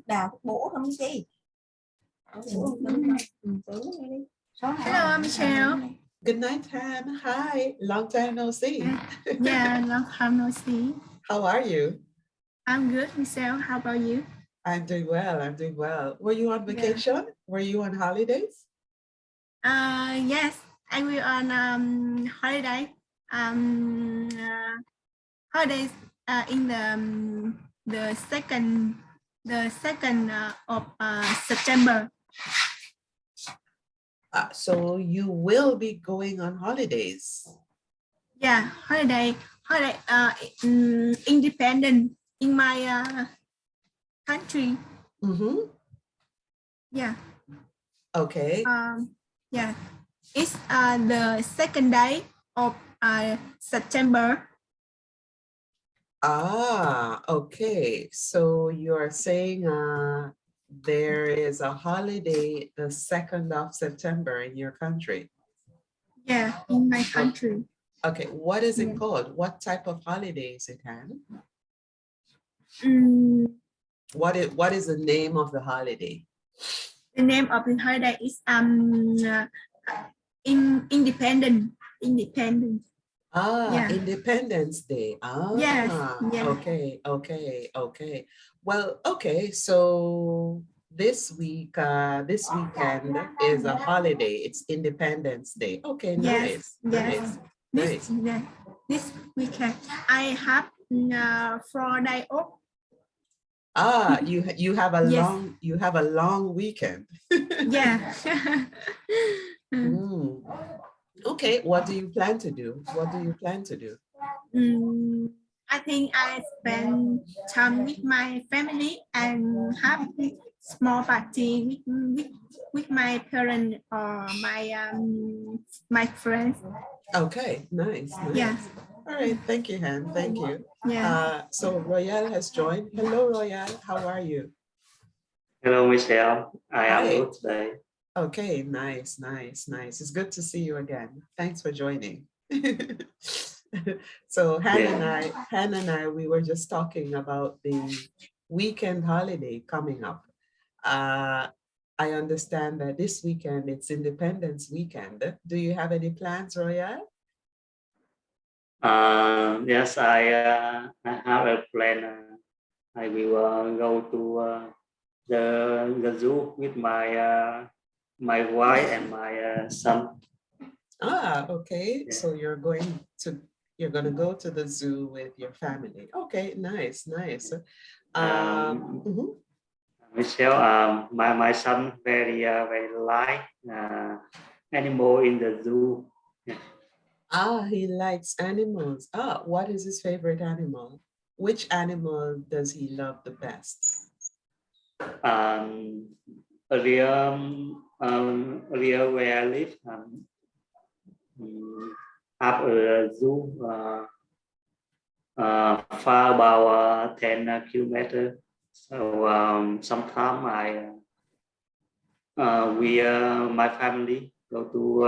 Đào thuốc bổ không chứ. Hello, Michelle. Good night, Han. Hi. Long time no see. Yeah, long time no see. How are you? I'm good, Michelle. How about you? I'm doing well. I'm doing well. Were you on vacation? Yeah. Were you on holidays? Yes, I will on holiday. Holidays in the second of September. So you will be going on holidays. Yeah, holiday. Independent in my country. Mm-hmm. Yeah. Okay. Yeah, it's the second day of September. Okay. So you're saying there is a holiday the 2nd of September in your country? Yeah, in my country. Okay. What is it called? What type of holiday is it, Han? What is the name of the holiday? The name of the holiday is Independence. Independence Day. Yes. Okay. Well, okay. So this weekend is a holiday. It's Independence Day. Okay, nice. This weekend I have 4 days off. You have a long weekend. Yeah. Okay, what do you plan to do? I think I spend time with my family and have a small party with my parents or my friends. Okay, nice. Yeah. All right, thank you, Han. Thank you. Yeah. So Royale has joined. Hello, Royale. How are you? Hello, Michelle. I am good today. Okay, nice. It's good to see you again. Thanks for joining. So Han and I, we were just talking about the weekend holiday coming up. I understand that this weekend it's Independence Weekend. Do you have any plans, Royale? Yes, I have a plan. I will go to the zoo with my wife and my son. Okay. Yeah. So you're going to go to the zoo with your family. Okay, nice. Michelle, my son very like animal in the zoo. He likes animals. What is his favorite animal? Which animal does he love the best? Earlier where I live, have a zoo far about 10 kilometers. So sometimes my family go to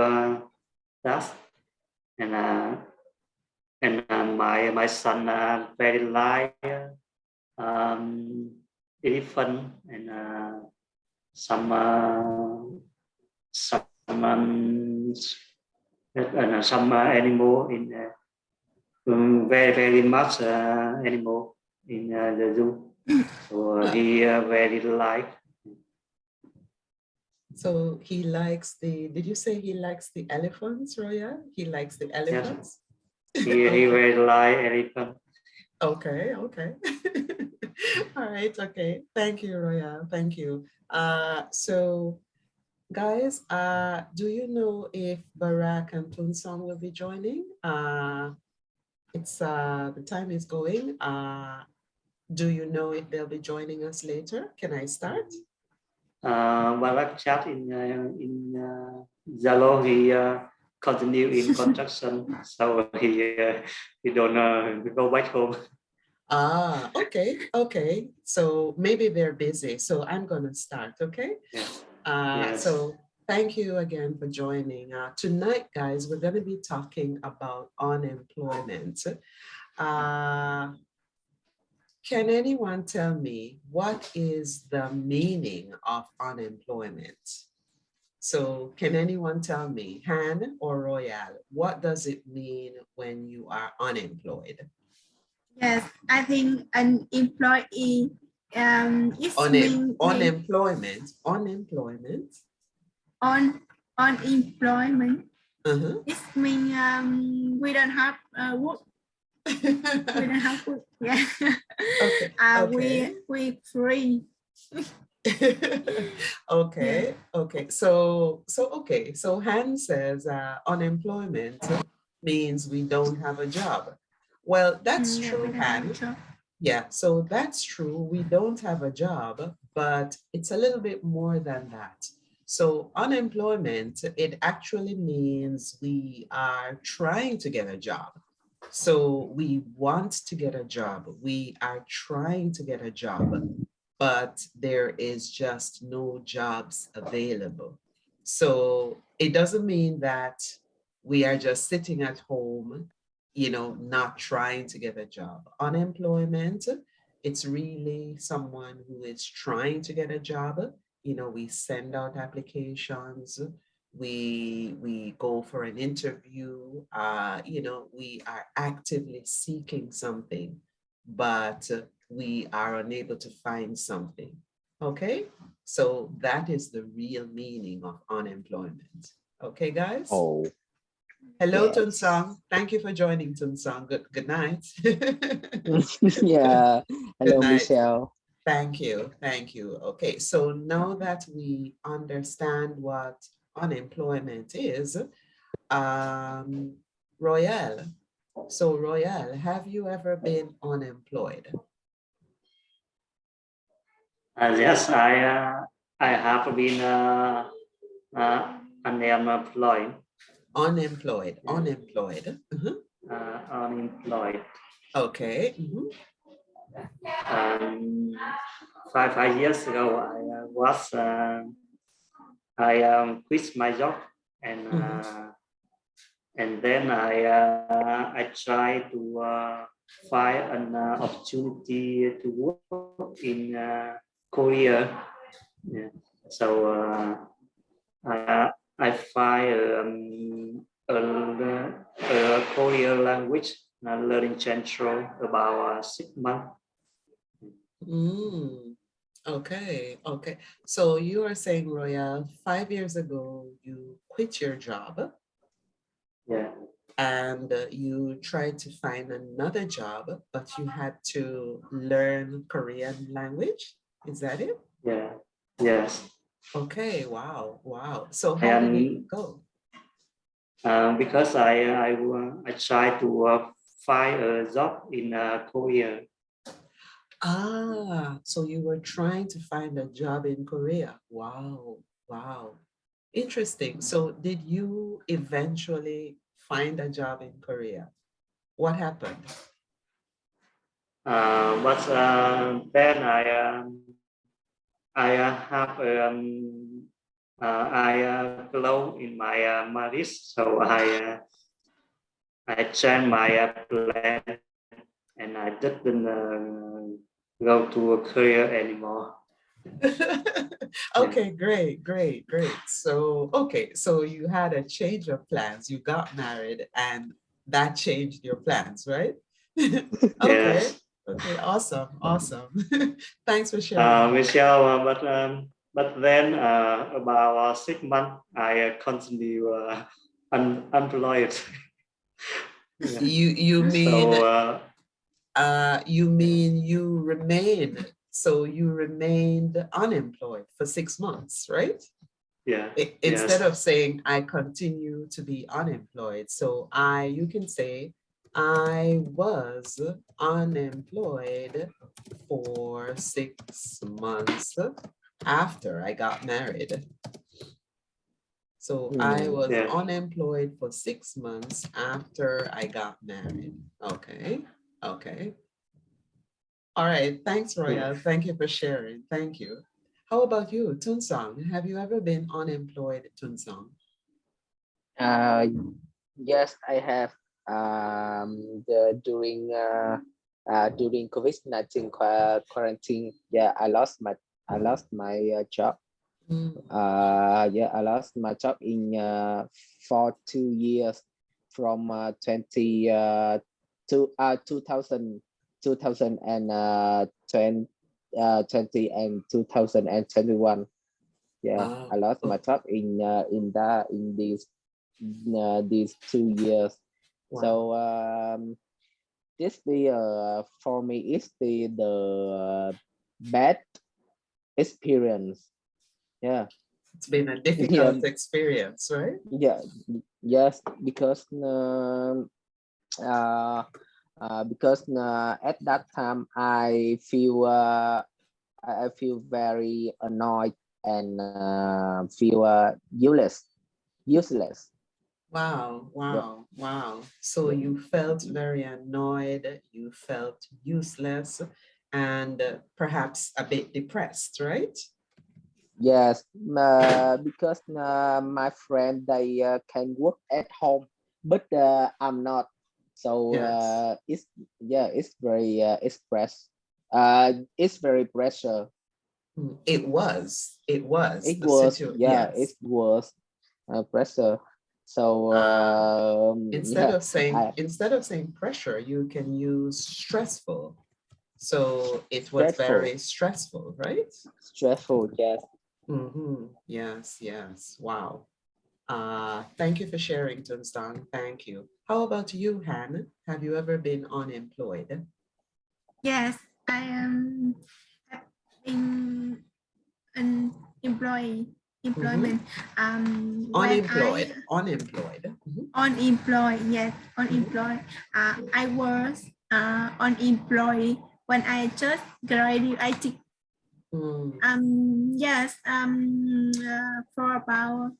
that, and my son very like elephant and some animal in very much animal in the zoo. So he very like. So he likes did you say he likes the elephants, Roya? He likes the elephants? Yes. He very like elephant. Okay. All right, okay. Thank you, Roya. Thank you. So guys, do you know if Barak and Tunsong will be joining? It's the time is going. Do you know if they'll be joining us later? Can I start? Barak chat in Zalo. He continue in construction, so he don't go back home. Okay. So maybe they're busy. So I'm gonna start. Okay. Yes. So thank you again for joining. Tonight, guys, we're going to be talking about unemployment. can anyone tell me what is the meaning of unemployment? So can anyone tell me, Han or Royal, what does it mean when you are unemployed? Yes, I think an employee it's mean unemployment. unemployment. Uh-huh. It means we don't have work. We don't have work. Yeah. Okay. Okay. We free. Okay. Okay. So Han says unemployment means we don't have a job. Well, that's true, Han. Yeah, so that's true. We don't have a job, but it's a little bit more than that. So unemployment, it actually means we are trying to get a job. So we want to get a job. We are trying to get a job, but there is just no jobs available. So it doesn't mean that we are just sitting at home, not trying to get a job. Unemployment, it's really someone who is trying to get a job. We send out applications, we go for an interview, we are actively seeking something, but we are unable to find something. Okay, so that is the real meaning of unemployment. Okay, guys? Oh, hello, yes. Tunsong. Thank you for joining, Tunsong. Good night. Yeah. Hello, Good night. Michelle. Thank you. Thank you. Okay, so now that we understand what unemployment is, Royal. So Royal, have you ever been unemployed? Yes, I have been unemployed. Unemployed. Yeah. Unemployed. Unemployed. Okay. 5 years ago, I quit my job, and then I tried to find an opportunity to work in Korea. Yeah. So I find a Korean language learning central about 6 months. Okay. Okay. So you are saying, Royal, 5 years ago, you quit your job. Yeah. And you tried to find another job, but you had to learn Korean language. Is that it? Yeah. Yes. Okay. Wow. Wow. So how did it go? Because I tried to find a job in Korea. So you were trying to find a job in Korea. Wow. Wow. Interesting. So did you eventually find a job in Korea? What happened? But then I have I glow in my marriage, so I changed my plan, and I didn't go to a career anymore. Okay, great. So, okay, so you had a change of plans. You got married, and that changed your plans, right? Okay. Yes. Okay, awesome. Thanks for sharing. Michelle, but then about 6 months, I continue unemployed. Yeah. You mean so, you mean you remained, so you remained unemployed for 6 months, right? Yeah. Instead of saying I continue to be unemployed, so you can say I was unemployed for 6 months after I got married. So I was unemployed for 6 months after I got married. Okay. All right. Thanks, Royal. Thank you for sharing. Thank you. How about you, Tunsong? Have you ever been unemployed, Tunsong? Yes, I have. During during COVID-19 quarantine. Yeah, I lost my job. Yeah, I lost my job in for 2 years from 2020 and 2020 and 2021. Yeah, Wow. I lost my job in these 2 years. Wow. So this for me is the bad experience. Yeah. It's been a difficult experience, right? Yeah. Yes, because at that time I feel very annoyed and feel useless. Wow, wow, wow. So Yeah. you felt very annoyed, you felt useless, and perhaps a bit depressed, right? Yes, because my friend they can work at home, but I'm not. So Yes. it's very it's very pressure. It was It the was situation. it Yes. was pressure. So Instead yeah, of saying pressure, you can use stressful. So it was very stressful, right? stressful. Yes. Yes, yes. Wow. Thank you for sharing, Tunstang. Thank you. How about you, Han? Have you ever been unemployed? Yes, I am in an employment. When Unemployed. I Unemployed. unemployed, yes, unemployed. I was unemployed when I just graduated. Yes, for about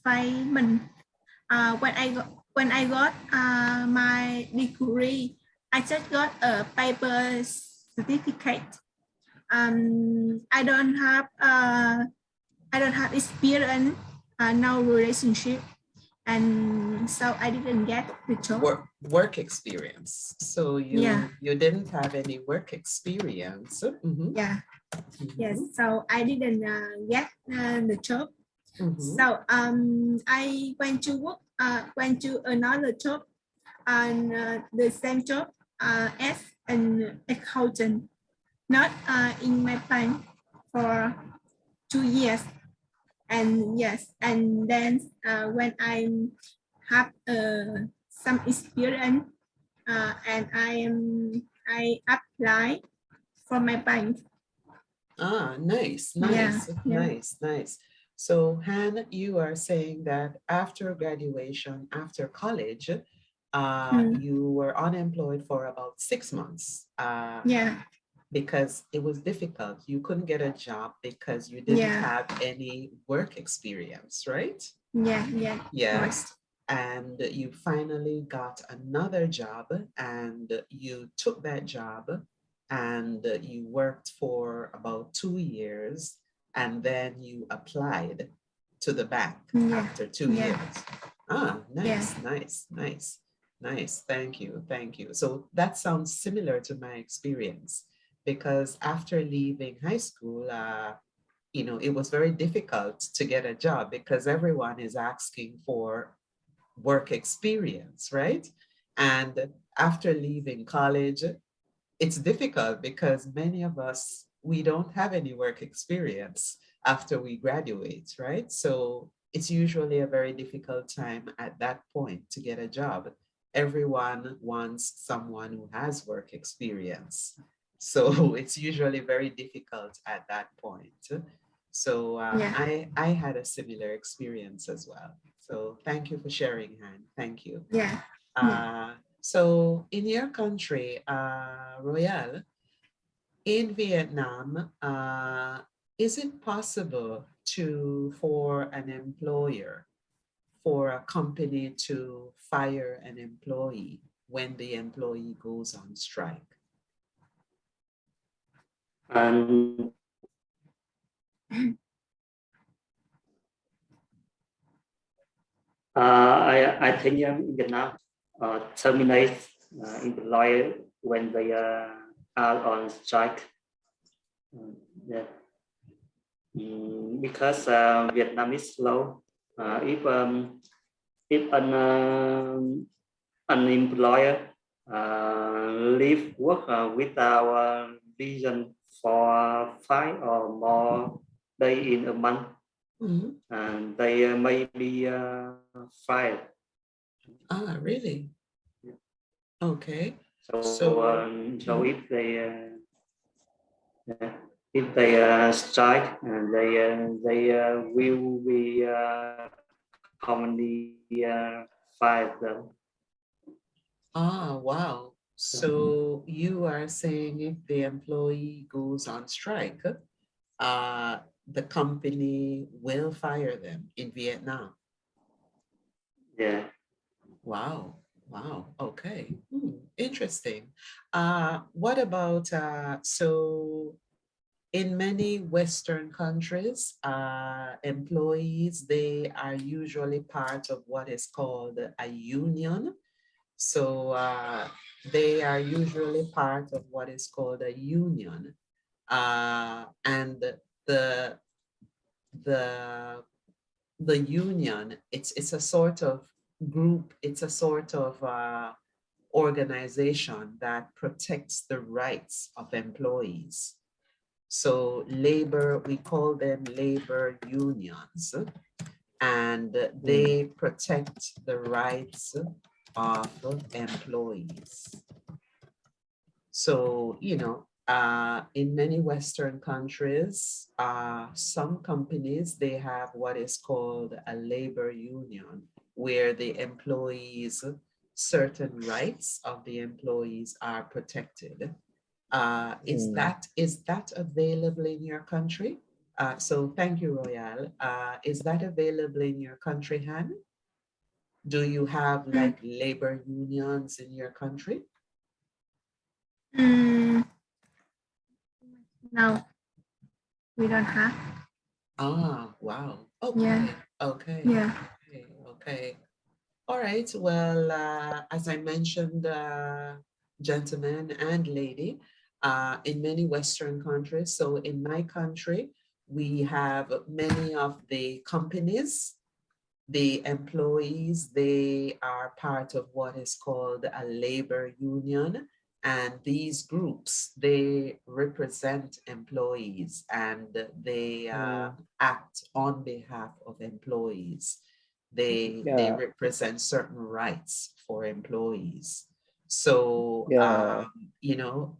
5 months. When I got my degree, I just got a paper certificate. I don't have experience, no relationship, and so I didn't get the job. Work experience. So you didn't have any work experience. Yeah. Yes. So I didn't get the job. So I went to work. Went to another job, and the same job as an accountant, not in my bank for 2 years. And yes, and then when I have some experience, and I apply for my bank. Nice. Nice. So Han, you are saying that after graduation, after college, you were unemployed for about 6 months. Because it was difficult. You couldn't get a job because you didn't have any work experience, right? Yeah. Yes. And you finally got another job and you took that job and you worked for about 2 years and then you applied to the bank after 2 years. Nice. Thank you. So that sounds similar to my experience because after leaving high school, it was very difficult to get a job because everyone is asking for work experience, right? And after leaving college, it's difficult because many of us, we don't have any work experience after we graduate, right? So it's usually a very difficult time at that point to get a job. Everyone wants someone who has work experience. So it's usually very difficult at that point. So I had a similar experience as well. So thank you for sharing, Han. Thank you. So in your country, Royal, in Vietnam, is it possible for an employer, for a company to fire an employee when the employee goes on strike? I think in Vietnam, terminate employer when they are on strike. Yeah. Because Vietnam is slow. If an employer leave work without reason for 5 or more days in a month, and they may be fired. Ah, really? Okay. So if they strike, and they will be commonly fired them. Ah, wow. So you are saying if the employee goes on strike, the company will fire them in Vietnam. Yeah. Wow. Wow. Okay. Interesting. What about, so in many Western countries, employees, they are usually part of what is called a union. So they are usually part of what is called a union. And the union, it's a sort of group, it's a sort of organization that protects the rights of employees. So labor, we call them labor unions, and they protect the rights of employees. So, you know, in many Western countries, some companies, they have what is called a labor union, where the employees, certain rights of the employees are protected. Is that available in your country? So thank you, Royal. Is that available in your country, Han? Do you have like labor unions in your country? No, we don't have. Ah, wow. Okay. Yeah. Okay. Yeah. Okay. Okay. All right. Well, as I mentioned, gentlemen and lady, in many Western countries, so in my country, we have many of the companies, the employees, they are part of what is called a labor union. And these groups, they represent employees, and they act on behalf of employees. They represent certain rights for employees. So, you know,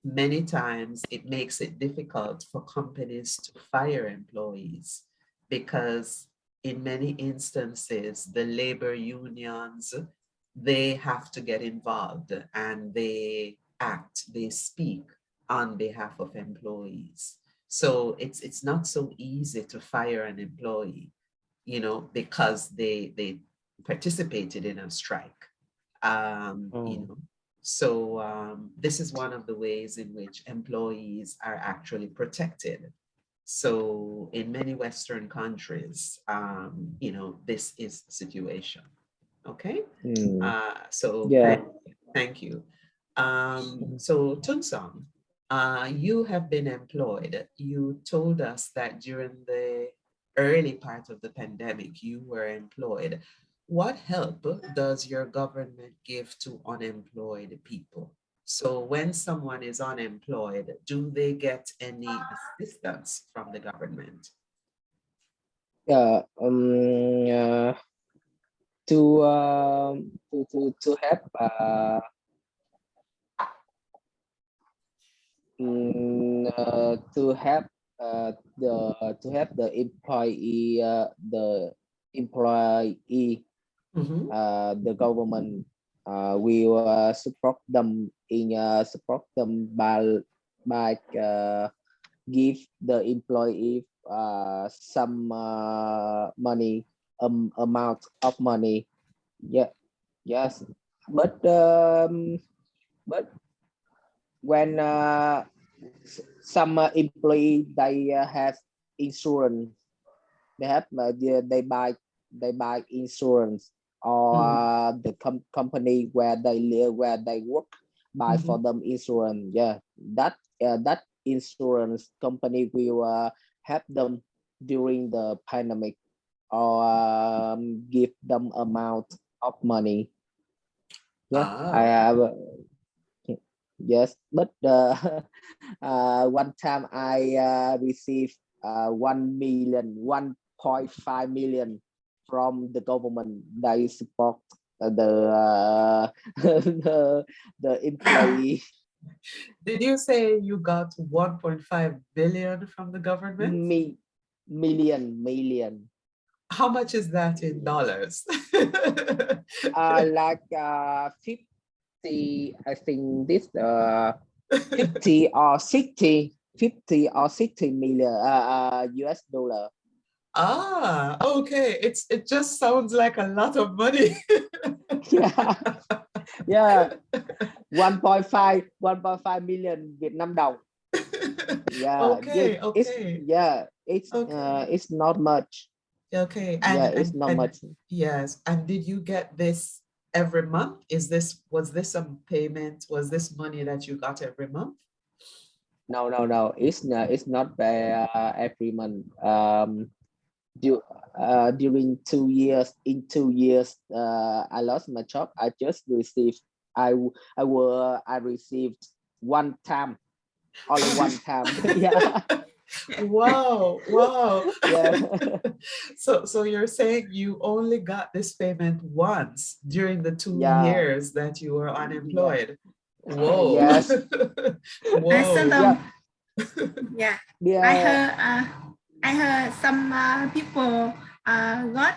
many times it makes it difficult for companies to fire employees, because in many instances, the labor unions, they have to get involved and they act, they speak on behalf of employees. So it's not so easy to fire an employee, you know, because they participated in a strike. You know, so this is one of the ways in which employees are actually protected. So in many Western countries, you know, this is the situation. Okay. So thank you. So Tunsong, you have been employed. You told us that during the early part of the pandemic, you were employed. What help does your government give to unemployed people? So when someone is unemployed, do they get any assistance from the government? To help the employee, the government will support them by give the employee some money, amount of money. Yes, but when some employee, they have insurance, they buy insurance, or the company where they live, where they work, buy for them insurance. Yeah, that insurance company will help them during the pandemic, or give them amount of money. Yeah, I have. Yes, but one time I received 1.5 million from the government. They support the employee. Did you say you got 1.5 billion from the government? Million. How much is that in dollars? Like 50, I think this 50 or 60 million US dollar. Ah, okay. It just sounds like a lot of money. Yeah. 1.5 million Việt Nam đồng. Yeah. Okay. It's not much. Okay. It's not much. Yes. And did you get this every month? Was this a payment? Was this money that you got every month? No. It's not every month. During 2 years, I lost my job. I just received. I received one time, only one time. Yeah. Wow. Yeah. So you're saying you only got this payment once during the 2 years that you were unemployed. Yeah. Whoa. Yes. Whoa. Yeah. Yeah. I heard some people got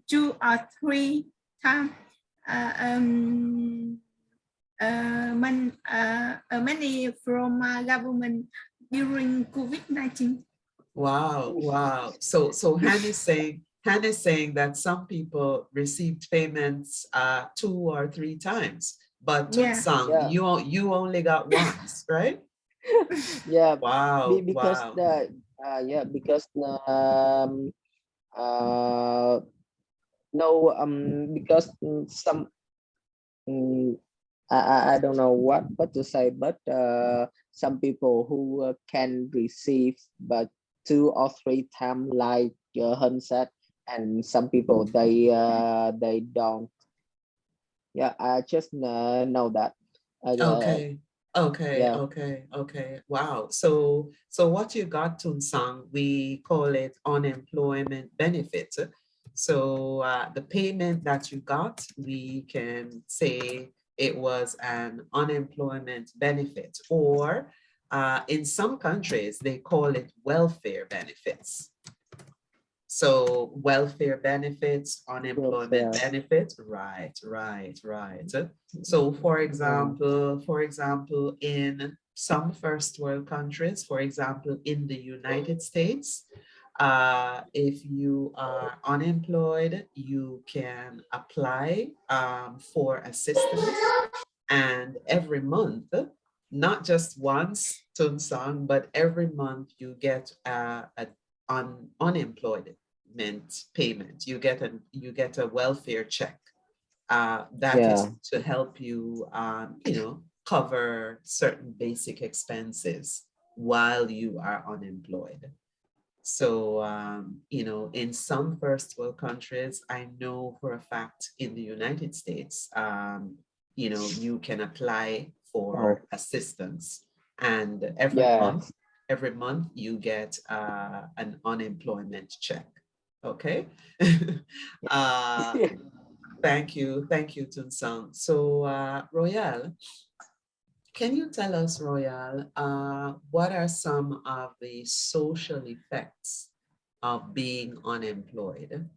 2 or 3 times money from government during COVID-19. Wow. So Han is saying that some people received payments 2 or 3 times, but Tunsang, you only got once, right? Yeah. Wow. Because because some I don't know what to say, but some people who can receive but 2 or 3 times, like Hun said, and some people they don't. Yeah, I just know that. Okay. Wow. So what you got, Tunsang, we call it unemployment benefit. So the payment that you got, we can say it was an unemployment benefit, or in some countries, they call it welfare benefits. So welfare benefits, unemployment benefits, right. So for example, in some first world countries, for example, in the United States, if you are unemployed, you can apply for assistance, and every month, not just once, Tunsang, but every month you get an unemployment payment. You get a welfare check. That is to help you, cover certain basic expenses while you are unemployed. So, in some first world countries, I know for a fact in the United States, you can apply for assistance, and every month you get an unemployment check. Okay. Thank you, Tunsang. So, Royal, can you tell us, Royal, what are some of the social effects of being unemployed?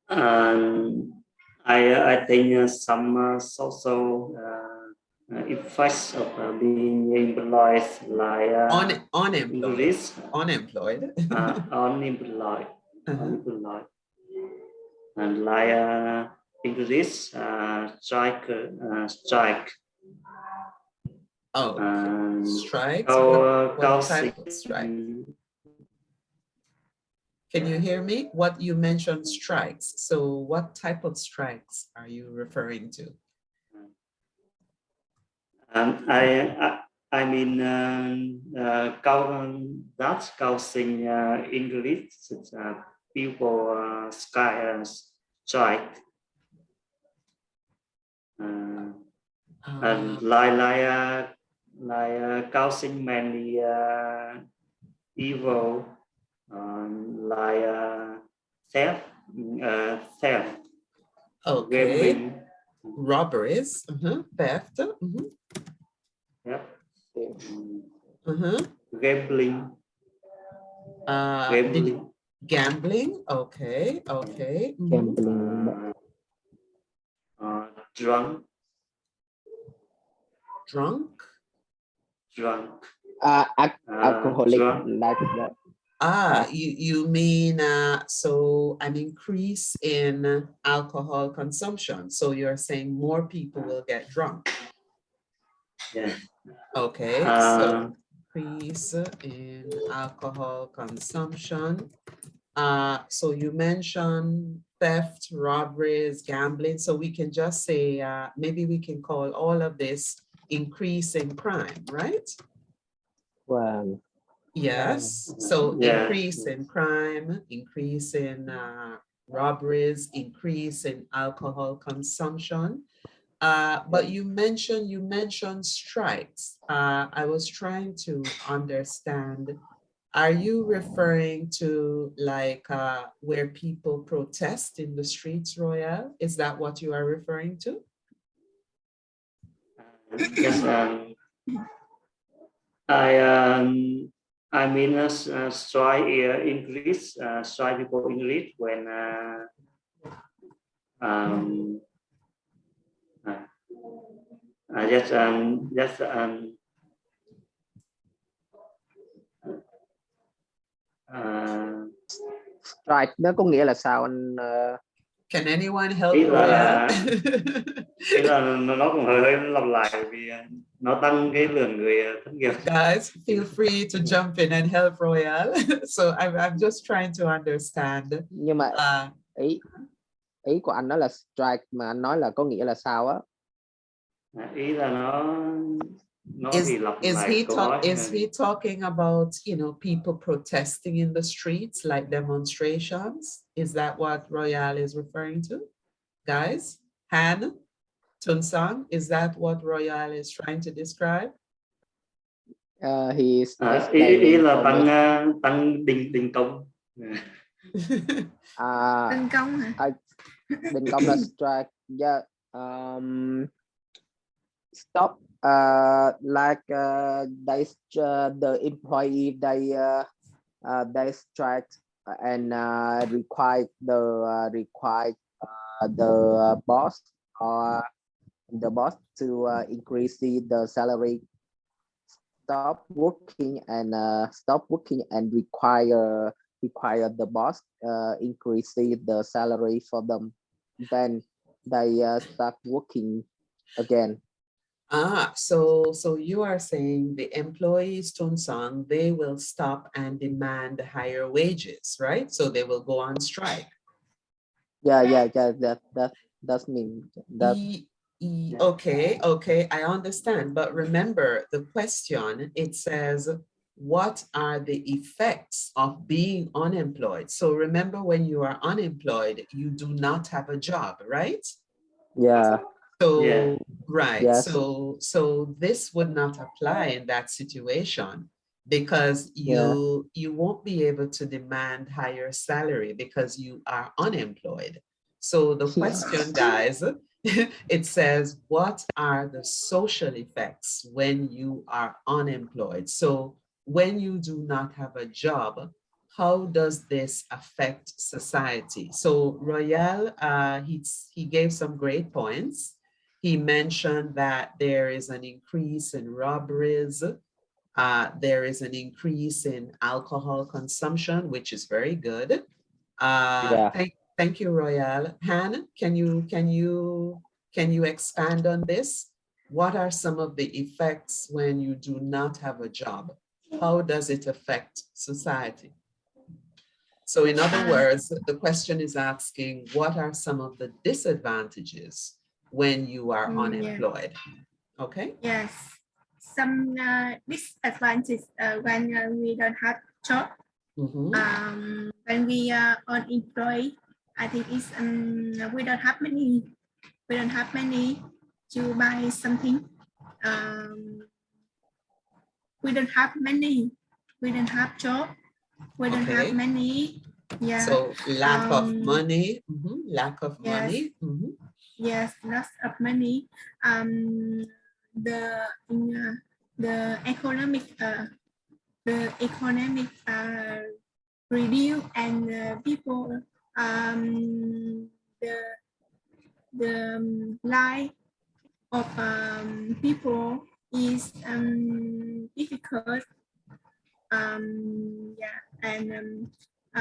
I think some social effects of being employed, like unemployed. unemployed, and like English strike. Strikes. What type of strike? Can you hear me? What you mentioned strikes. So what type of strikes are you referring to? I mean, that's causing English people strike. And causing many evil, like theft, okay. Gambling. Robberies, theft, Yep. gambling. Gambling, okay, okay. Gambling. Drunk. Alcoholic, like that. You mean so an increase in alcohol consumption. So you're saying more people will get drunk. Yeah. Okay. So increase in alcohol consumption. So you mentioned theft, robberies, gambling. So we can just say maybe we can call all of this increase in crime, right? Well, yes. So increase in crime, increase in robberies, increase in alcohol consumption. But you mentioned strikes. I was trying to understand. Are you referring to like where people protest in the streets, Royal? Is that what you are referring to? Yes. I mean, strike increase, strike people English when strike nó có nghĩa là sao anh? Can anyone help Royal? Ý là nó cũng hơi lặp lại vì nó tăng cái lượng người thất nghiệp. Guys, feel free to jump in and help Royal. So I'm just trying to understand. Nhưng mà ý của anh đó là strike mà anh nói là có nghĩa là sao á? Ý là nó is he talking about, you know, people protesting in the streets like demonstrations? Is that what Royal is referring to? Guys, Han, Tunsang, is that what Royal is trying to describe? He is ý là tăng đình công. Đình công hả? Đình công là strike. Yeah. Stop. Like the employee they strike and require the boss or the boss to increase the salary. Stop working and require the boss increase the salary for them. Then they start working again. So you are saying the employees, Tunsang, they will stop and demand higher wages, right? So they will go on strike. Yeah. That's mean that. Okay, I understand. But remember the question, it says, what are the effects of being unemployed? So remember, when you are unemployed, you do not have a job, right? Yeah. So, right. Yes. So this would not apply in that situation, because you won't be able to demand higher salary because you are unemployed. So the question, guys, it says, what are the social effects when you are unemployed? So when you do not have a job, how does this affect society? So Royal, he gave some great points. He mentioned that there is an increase in robberies. There is an increase in alcohol consumption, which is very good. Thank you, Royal. Han, can you expand on this? What are some of the effects when you do not have a job? How does it affect society? So in other words, the question is asking, what are some of the disadvantages when you are unemployed? Okay. Yes. Some disadvantages when we don't have job. When we are unemployed, I think it's we don't have money. We don't have money to buy something. We don't have money. We don't have job. We don't have money. Yeah. So lack of money. Lack of money. Yes, lots of money. The economic review and people the life of people is difficult. Yeah, and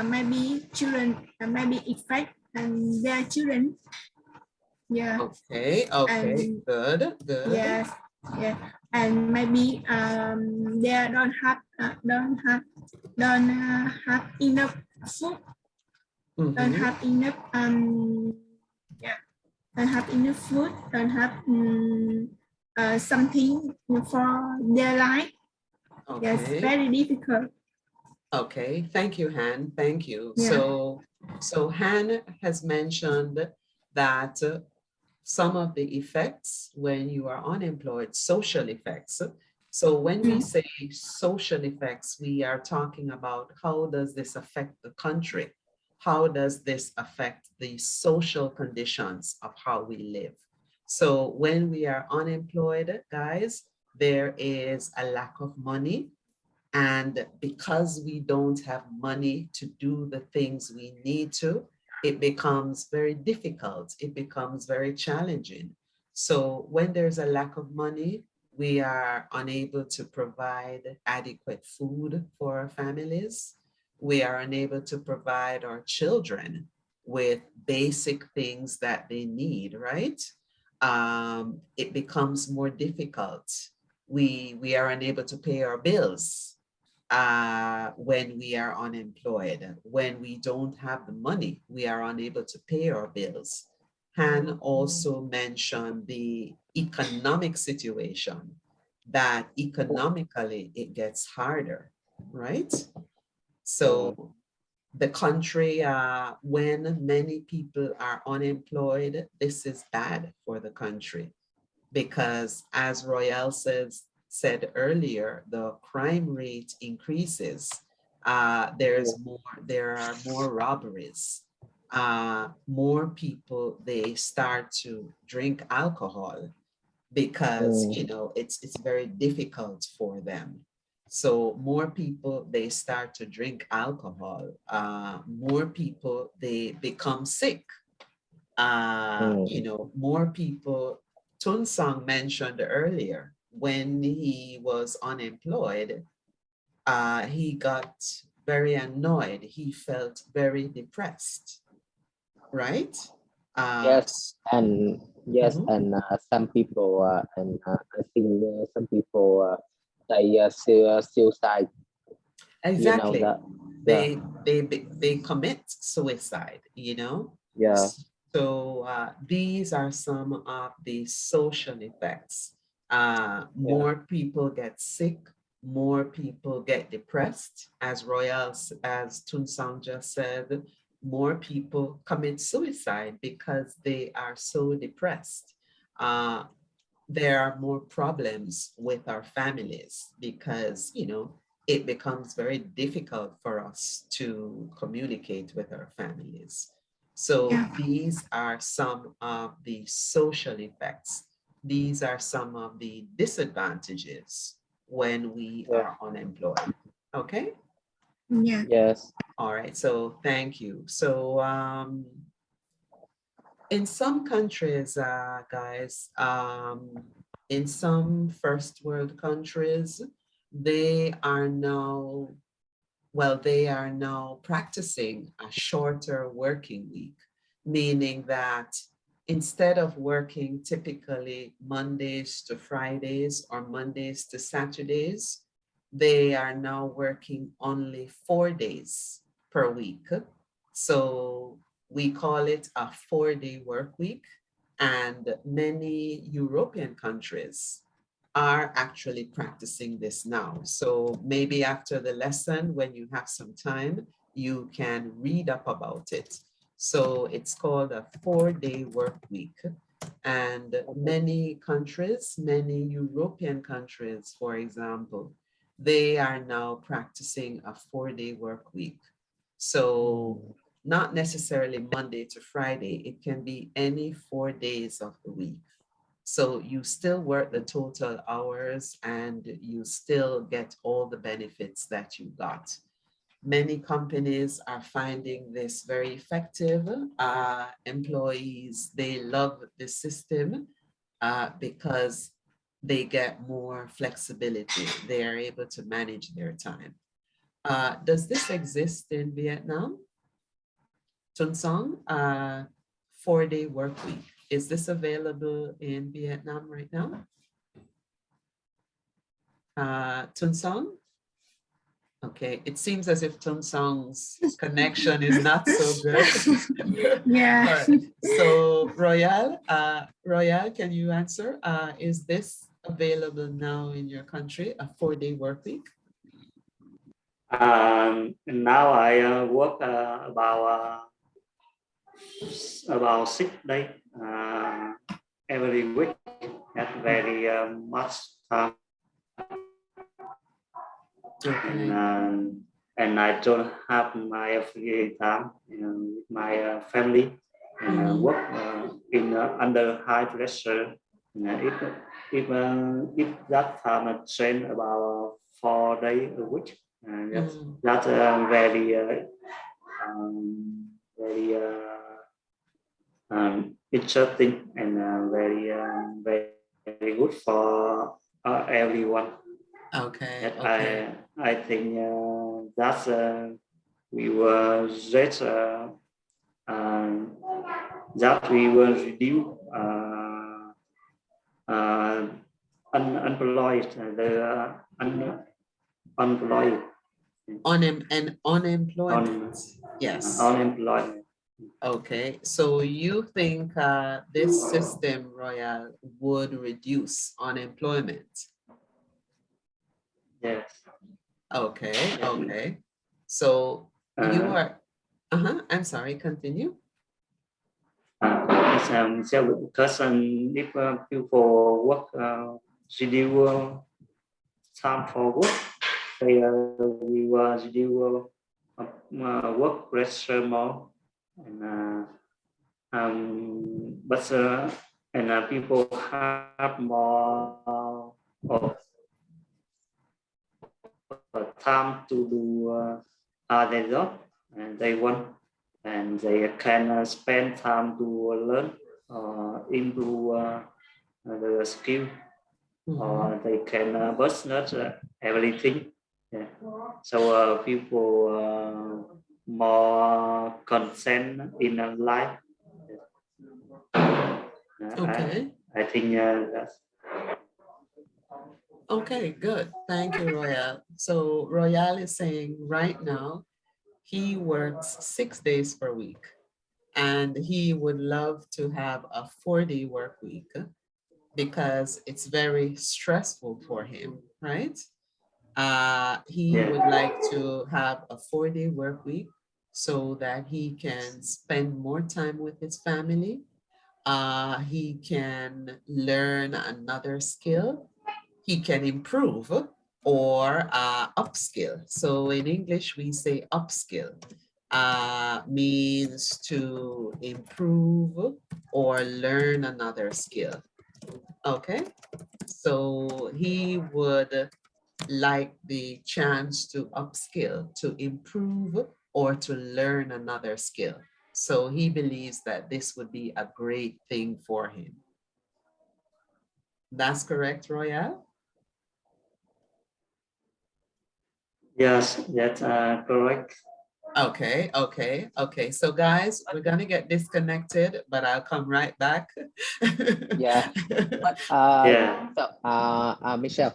maybe children maybe affect their children. Yeah. Okay. Okay. Good. Good. Yes. Yeah. And maybe they don't have enough food. Don't have enough yeah. Don't have enough food. Don't have something for their life. Okay. Yes. Very difficult. Okay. Thank you, Han. Thank you. Yeah. So Han has mentioned that some of the effects when you are unemployed, social effects. So when we say social effects, we are talking about how does this affect the country? How does this affect the social conditions of how we live? So when we are unemployed, guys, there is a lack of money. And because we don't have money to do the things we need to, it becomes very difficult. It becomes very challenging. So when there's a lack of money, we are unable to provide adequate food for our families. We are unable to provide our children with basic things that they need, right? It becomes more difficult. We are unable to pay our bills when we are unemployed. When we don't have the money, we are unable to pay our bills. Han also mentioned the economic situation, that economically it gets harder, right? So the country, when many people are unemployed, this is bad for the country because, as Royale said earlier, the crime rate increases. There are more robberies. More people, they start to drink alcohol because, you know, it's very difficult for them. So more people, they start to drink alcohol. More people, they become sick. You know, more people, Tunsang mentioned earlier, when he was unemployed, he got very annoyed. He felt very depressed, right? Yes, and yes, and some people, and I think some people, they suicide. Exactly. You know that. They commit suicide, you know? Yeah. So these are some of the social effects. More people get sick, more people get depressed. As Tunsang just said, more people commit suicide because they are so depressed. There are more problems with our families because, you know, it becomes very difficult for us to communicate with our families. So these are some of the social effects. These are some of the disadvantages when we are unemployed. Okay? Yeah. Yes. All right, so thank you. So in some countries, guys, in some first world countries, they are now practicing a shorter working week, meaning that instead of working typically Mondays to Fridays or Mondays to Saturdays, they are now working only 4 days per week. So we call it a 4-day work week, and many European countries are actually practicing this now. So maybe after the lesson, when you have some time, you can read up about it. So it's called a 4-day work week. And many countries, many European countries, for example, they are now practicing a 4-day work week. So not necessarily Monday to Friday, it can be any 4 days of the week. So you still work the total hours and you still get all the benefits that you got. Many companies are finding this very effective. Employees, they love the system because they get more flexibility. They are able to manage their time. Does this exist in Vietnam? Tuân Song, 4-day work week. Is this available in Vietnam right now? Tuân Song? Okay, it seems as if Tuân Song's connection is not so good. Yeah. All right. So Royal, Royal, can you answer? Is this available now in your country, a 4-day work week? Now I work about 6 days every week. That's very much time. Okay. And I don't have my free time with my family, and work in under high pressure. If that time I train about 4 days a week, that's very interesting and very good for everyone. Okay. That Okay. I think that's we were just that we will reduce unemployed the unemployed Unemployment. Yes. unemployed. Okay. So you think this system, Royal, would reduce unemployment? Yes. Okay. Okay. So you are. I'm sorry. Continue. It's because if people work reduce time for work, they we will reduce work pressure more, and but people have more of time to do their job, and they want, and they can spend time to learn or improve the skill, or they can business everything. Yeah. So people more consent in life. Okay. I think that's Okay, good. Thank you, Royal. So Royal is saying right now he works 6 days per week and he would love to have a 4-day work week because it's very stressful for him, right? He would like to have a 4-day work week so that he can spend more time with his family. He can learn another skill. He can improve or upskill. So in English, we say upskill means to improve or learn another skill. Okay, so he would like the chance to upskill, to improve, or to learn another skill. So he believes that this would be a great thing for him. That's correct, Royal? yes, that's correct. Okay, okay, okay. So guys, we're gonna get disconnected, but I'll come right back. Yeah. Yeah. So, Michelle,